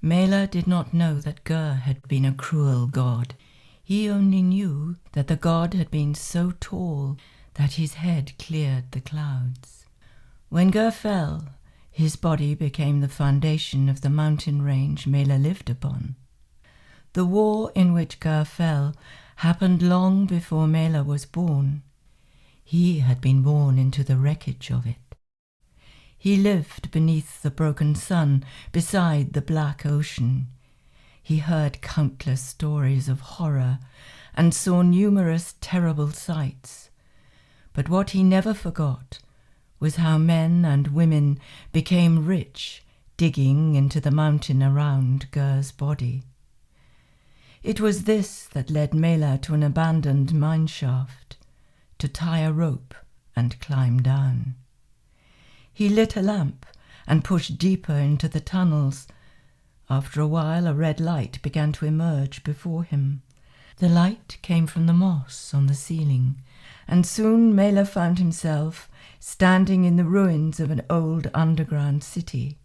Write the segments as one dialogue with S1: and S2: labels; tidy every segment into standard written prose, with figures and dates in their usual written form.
S1: Mela did not know that Ger had been a cruel god. He only knew that the god had been so tall that his head cleared the clouds. When Ger fell, his body became the foundation of the mountain range Mela lived upon. The war in which Ger fell happened long before Mela was born. He had been born into the wreckage of it. He lived beneath the broken sun, beside the black ocean. He heard countless stories of horror and saw numerous terrible sights. But what he never forgot was how men and women became rich, digging into the mountain around Ger's body. It was this that led Mela to an abandoned mine shaft, to tie a rope and climb down. He lit a lamp and pushed deeper into the tunnels. After a while, a red light began to emerge before him. The light came from the moss on the ceiling, and soon Mela found himself standing in the ruins of an old underground city.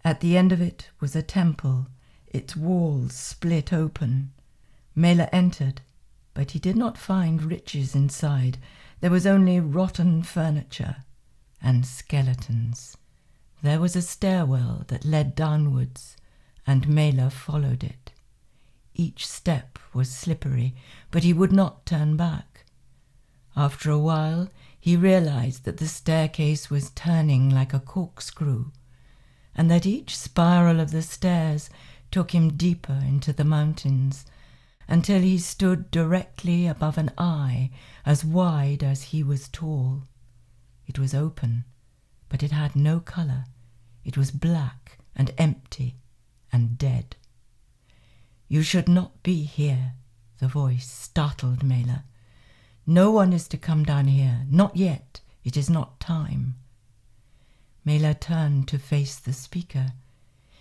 S1: At the end of it was a temple, its walls split open. Mela entered, but he did not find riches inside. There was only rotten furniture and skeletons. There was a stairwell that led downwards, and Mela followed it. Each step was slippery, but he would not turn back. After a while, he realized that the staircase was turning like a corkscrew, and that each spiral of the stairs took him deeper into the mountains, until he stood directly above an eye as wide as he was tall. It was open, but it had no colour. It was black and empty and dead. "You should not be here," the voice startled Mela. "No one is to come down here, not yet. It is not time." Mela turned to face the speaker.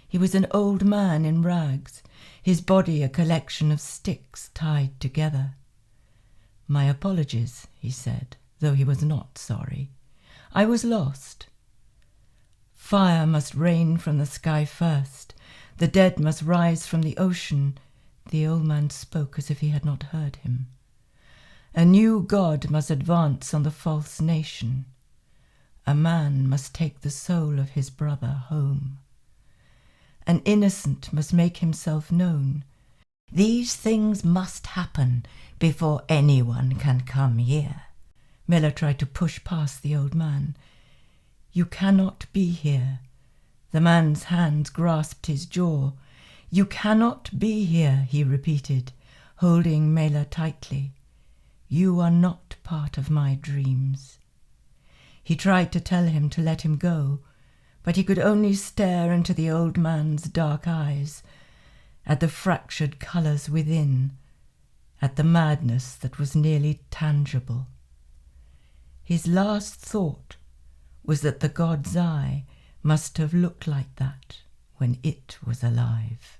S1: He was an old man in rags, his body a collection of sticks tied together. "My apologies," he said, though he was not sorry. "I was lost. Fire must rain from the sky first. The dead must rise from the ocean." The old man spoke as if he had not heard him. "A new god must advance on the false nation. A man must take the soul of his brother home. An innocent must make himself known. These things must happen before anyone can come here." Mela tried to push past the old man. "You cannot be here." The man's hands grasped his jaw. "You cannot be here," he repeated, holding Mela tightly. "You are not part of my dreams." He tried to tell him to let him go, but he could only stare into the old man's dark eyes, at the fractured colours within, at the madness that was nearly tangible. His last thought was that the god's eye must have looked like that when it was alive.